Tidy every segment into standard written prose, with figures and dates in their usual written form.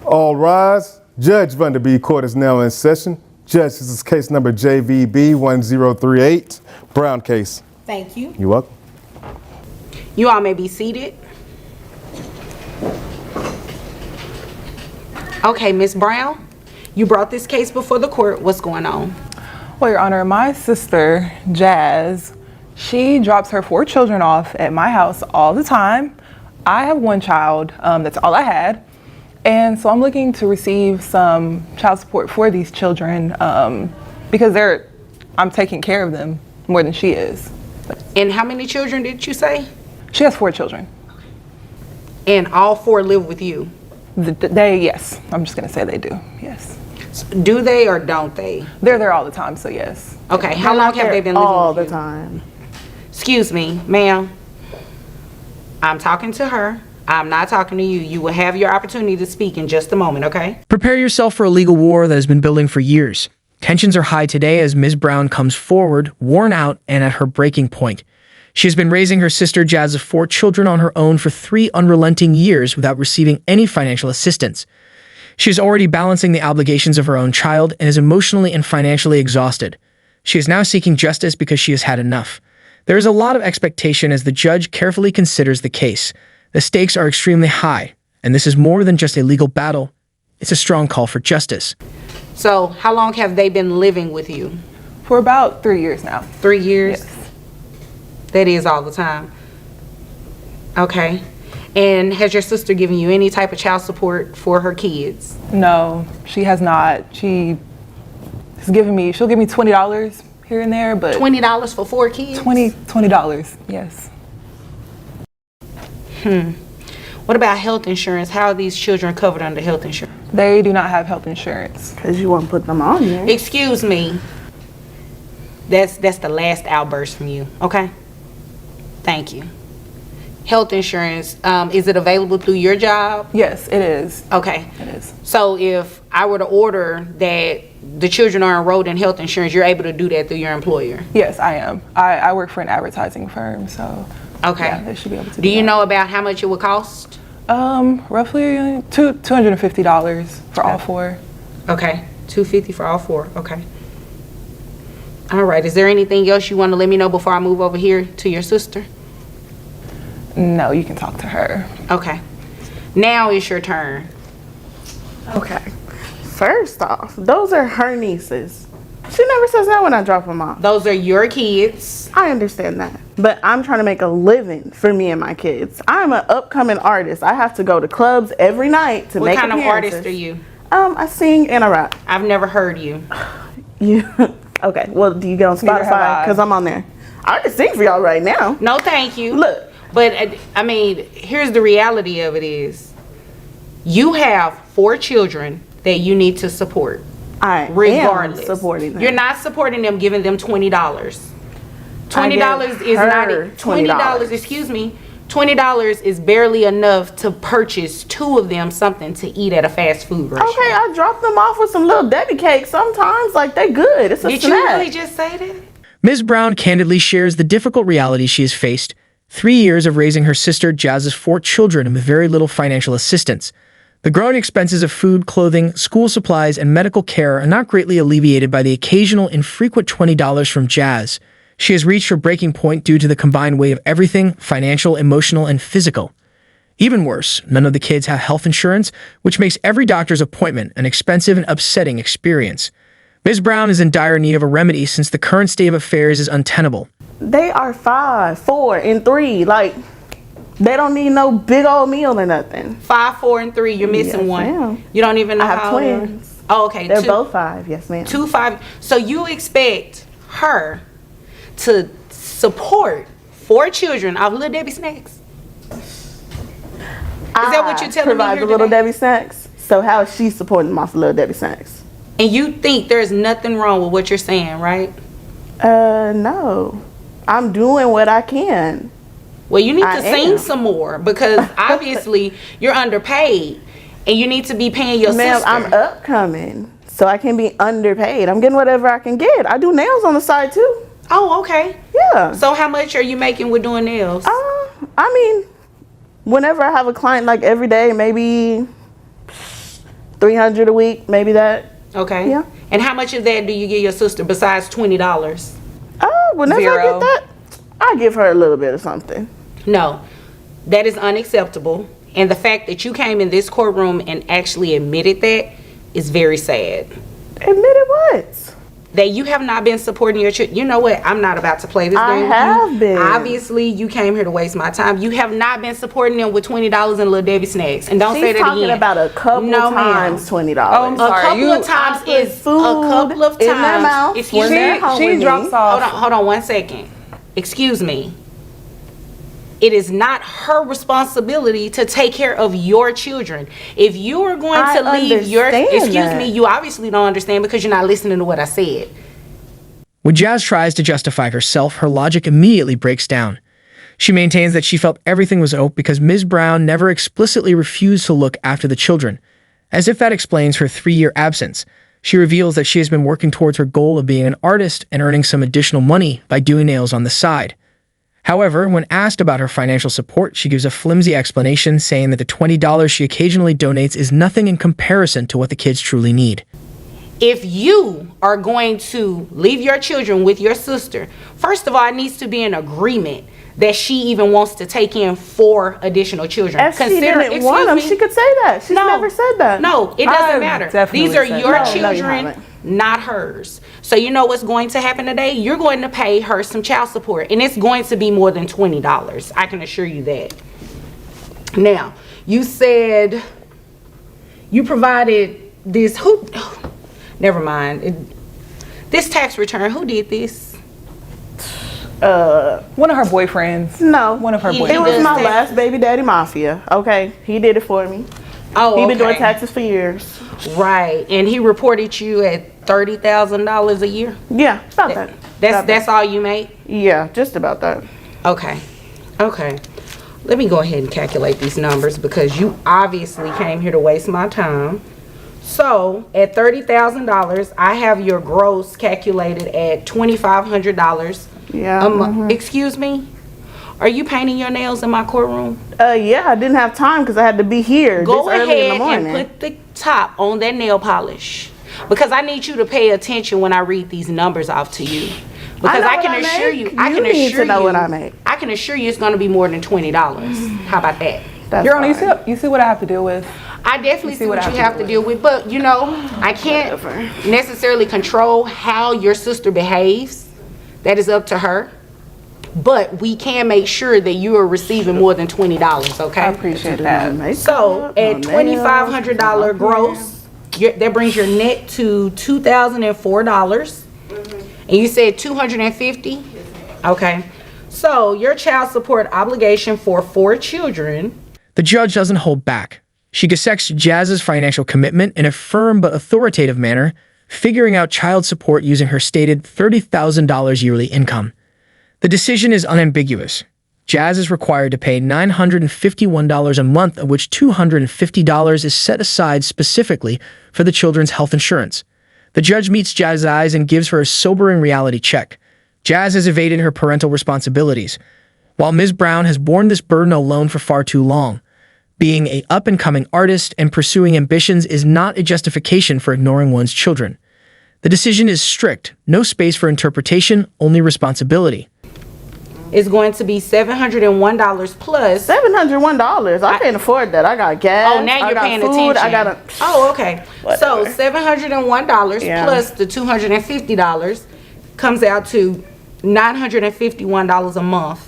All rise. Judge Vanderbeek, court is now in session. Judge, this is case number JVB 1038, Brown case. Thank you. You're welcome. You all may be seated. Okay, Ms. Brown, you brought this case before the court. What's going on? Well, Your Honor, my sister, Jazz, she drops her 4 children off at my house all the time. I have 1 child, that's all I had. And so I'm looking to receive some child support for these children because I'm taking care of them more than she is. And how many children did you say? She has 4 children. And all 4 live with you? Yes. I'm just gonna say they do, yes. Do they or don't they? They're there all the time, so yes. Okay, how long have they been living all with the you? time? Excuse me, ma'am. I'm talking to her. I'm not talking to you. You will have your opportunity to speak in just a moment, okay? Prepare yourself for a legal war that has been building for years. Tensions are high today as Ms. Brown comes forward, worn out and at her breaking point. She has been raising her sister Jazz's 4 children on her own for 3 unrelenting years without receiving any financial assistance. She is already balancing the obligations of her own child and is emotionally and financially exhausted. She is now seeking justice because she has had enough. There is a lot of expectation as the judge carefully considers the case. The stakes are extremely high, and this is more than just a legal battle. It's a strong call for justice. So, how long have they been living with you? For about 3 years now. 3 years? Yes. That is all the time. Okay. And has your sister given you any type of child support for her kids? No, she has not. She'll give me $20 here and there, but $20 for 4 kids? $20, yes. What about health insurance? How are these children covered under health insurance? They do not have health insurance. Because you won't put them on there. Excuse me. That's the last outburst from you, okay? Thank you. Health insurance, is it available through your job? Yes, it is. Okay. It is. So if I were to order that the children are enrolled in health insurance, you're able to do that through your employer? Yes, I am. I work for an advertising firm, so Okay. yeah, they should be able to Do you that. know about how much it would cost? Roughly $250 for all 4. Okay, $250 for all 4, okay. All right, is there anything else you want to let me know before I move over here to your sister? No, you can talk to her. Okay, now it's your turn. Okay. First off, those are her nieces. She never says that when I drop them off. Those are your kids. I understand that. But I'm trying to make a living for me and my kids. I'm an upcoming artist. I have to go to clubs every night to What make kind of appearances. artist are you? I sing and I rap. I've never heard you. You okay, well, do you get on Neither have Spotify? I. Because I'm on there. I can sing for y'all right now. No, thank you. Look. But I mean, here's the reality of it is, you have 4 children that you need to support. I Regardless, am supporting them. You're not supporting them, giving them $20. $20 is her not $20. Excuse me. $20 is barely enough to purchase 2 of them something to eat at a fast food restaurant. Okay, I drop them off with some little Debbie cakes sometimes. Like, they good. It's a Did snack. you really just say that? Ms. Brown candidly shares the difficult reality she has faced. 3 years of raising her sister Jazz's 4 children with very little financial assistance. The growing expenses of food, clothing, school supplies, and medical care are not greatly alleviated by the occasional infrequent $20 from Jazz. She has reached her breaking point due to the combined weight of everything, financial, emotional, and physical. Even worse, none of the kids have health insurance, which makes every doctor's appointment an expensive and upsetting experience. Ms. Brown is in dire need of a remedy since the current state of affairs is untenable. They are 5, 4, and 3. Like, they don't need no big old meal or nothing. 5, 4, and 3. You're missing Yes, one. ma'am. You don't even know I have how old they are? twins. Oh, okay. They're both 5. Yes, ma'am. 2, 5. So you expect her to support 4 children off Little Debbie snacks? Is that what you're telling me provide here the Little today? Debbie snacks. So how is she supporting them off the Little Debbie snacks? And you think there's nothing wrong with what you're saying, right? No. I'm doing what I can. Well, you need I to sing am. some more because obviously you're underpaid and you need to be paying your Ma'am, sister. I'm upcoming, so I can be underpaid. I'm getting whatever I can get. I do nails on the side too. Oh, okay. Yeah. So how much are you making with doing nails? I mean, whenever I have a client, like every day, maybe $300 a week, maybe that. Okay. Yeah. And how much of that do you give your sister besides $20? Whenever I Zero. get that, I give her a little bit of something. No, that is unacceptable. And the fact that you came in this courtroom and actually admitted that is very sad. Admitted what? That you have not been supporting your children. You know what? I'm not about to play this I game with have you. been. Obviously, you came here to waste my time. You have not been supporting them with $20 and Little Debbie snacks. And don't say She's that talking again. about a couple No, ma'am. times $20. Oh, I'm A sorry. couple of times put is a food couple of times. in their mouth Excuse when me. they're home with She me. drops off. Hold on 1 second. Excuse me. It is not her responsibility to take care of your children. If you are going I to leave your, understand excuse that. me, you obviously don't understand because you're not listening to what I said. When Jazz tries to justify herself, her logic immediately breaks down. She maintains that she felt everything was oak because Ms. Brown never explicitly refused to look after the children. As if that explains her 3-year absence, she reveals that she has been working towards her goal of being an artist and earning some additional money by doing nails on the side. However, when asked about her financial support, she gives a flimsy explanation saying that the $20 she occasionally donates is nothing in comparison to what the kids truly need. If you are going to leave your children with your sister, first of all, it needs to be an agreement that she even wants to take in 4 additional children. If she didn't want them, she could say that. She's never said that. No, it doesn't I've matter. definitely These are said your that. No, you children, haven't. not hers. So you know what's going to happen today? You're going to pay her some child support, and it's going to be more than $20. I can assure you that. Now, you said you provided this. Never mind. This tax return, who did this? One of her boyfriends. No. One of her He boyfriends. It was does my taxes. last baby daddy mafia. Okay, he did it for me. Oh, He been doing okay. taxes for years. Right, and he reported you at $30,000 a year. Yeah, about that. That's all you make. Yeah, just about that. Okay. Let me go ahead and calculate these numbers because you obviously came here to waste my time. So at $30,000, I have your gross calculated at $2,500. Yeah. Excuse me. Are you painting your nails in my courtroom? Yeah, I didn't have time because I had to be here Go this early in ahead the morning. and put the top on that nail polish because I need you to pay attention when I read these numbers off to you. Because know I what can I assure make. you, I You can need assure to know you, what I make. I can assure you it's going to be more than $20. How about that? That's You're on. fine. You see what I have to deal with. I definitely see what I you have to deal with, but you know, I can't necessarily control how your sister behaves. That is up to her. But we can make sure that you are receiving more than $20, okay? I appreciate that. So at $2,500 gross, that brings your net to $2,004. And you said $250? Okay. So your child support obligation for 4 children. The judge doesn't hold back. She dissects Jazz's financial commitment in a firm but authoritative manner, figuring out child support using her stated $30,000 yearly income. The decision is unambiguous. Jazz is required to pay $951 a month, of which $250 is set aside specifically for the children's health insurance. The judge meets Jazz's eyes and gives her a sobering reality check. Jazz has evaded her parental responsibilities, while Ms. Brown has borne this burden alone for far too long. Being an up-and-coming artist and pursuing ambitions is not a justification for ignoring one's children. The decision is strict, no space for interpretation, only responsibility. Is going to be $701 plus. $701. I can't afford that. I got gas. Oh, now I you're got paying food, attention. I got Oh, okay. So Whatever. $701 Yeah. plus the $250 comes out to $951 a month.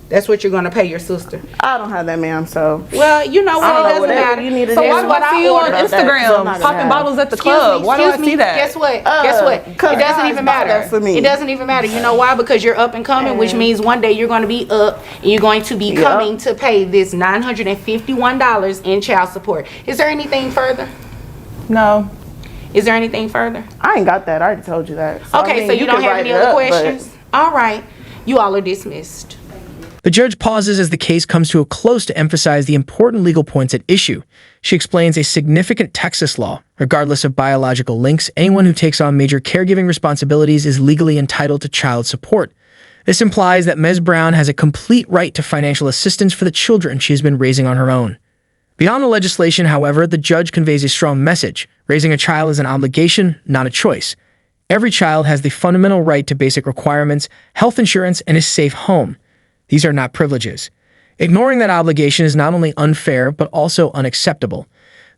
That's what you're going to pay your sister. I don't have that, ma'am. So Well, you know what? I don't It know, doesn't whatever matter. you need to So do. why do what I see I you on ordered. I'm not Instagram gonna popping have. bottles at the Excuse club? me, Why do I excuse me. see that? Guess what? Guess what? It 'cause doesn't guys even bought matter. that for me. It doesn't even matter. You know why? Because you're up and coming, which means one day you're going to be up and you're going to be Yup. coming to pay this $951 in child support. Is there anything further? No. Is there anything further? I ain't got that. I already told you that. So, Okay, I mean, so you don't can have write any it other up, but- questions? All right. You all are dismissed. The judge pauses as the case comes to a close to emphasize the important legal points at issue. She explains a significant Texas law. Regardless of biological links, anyone who takes on major caregiving responsibilities is legally entitled to child support. This implies that Ms. Brown has a complete right to financial assistance for the children she has been raising on her own. Beyond the legislation, however, the judge conveys a strong message. Raising a child is an obligation, not a choice. Every child has the fundamental right to basic requirements, health insurance, and a safe home. These are not privileges. Ignoring that obligation is not only unfair, but also unacceptable.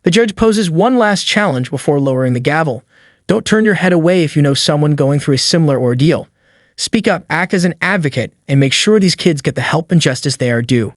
The judge poses one last challenge before lowering the gavel. Don't turn your head away if you know someone going through a similar ordeal. Speak up, act as an advocate, and make sure these kids get the help and justice they are due.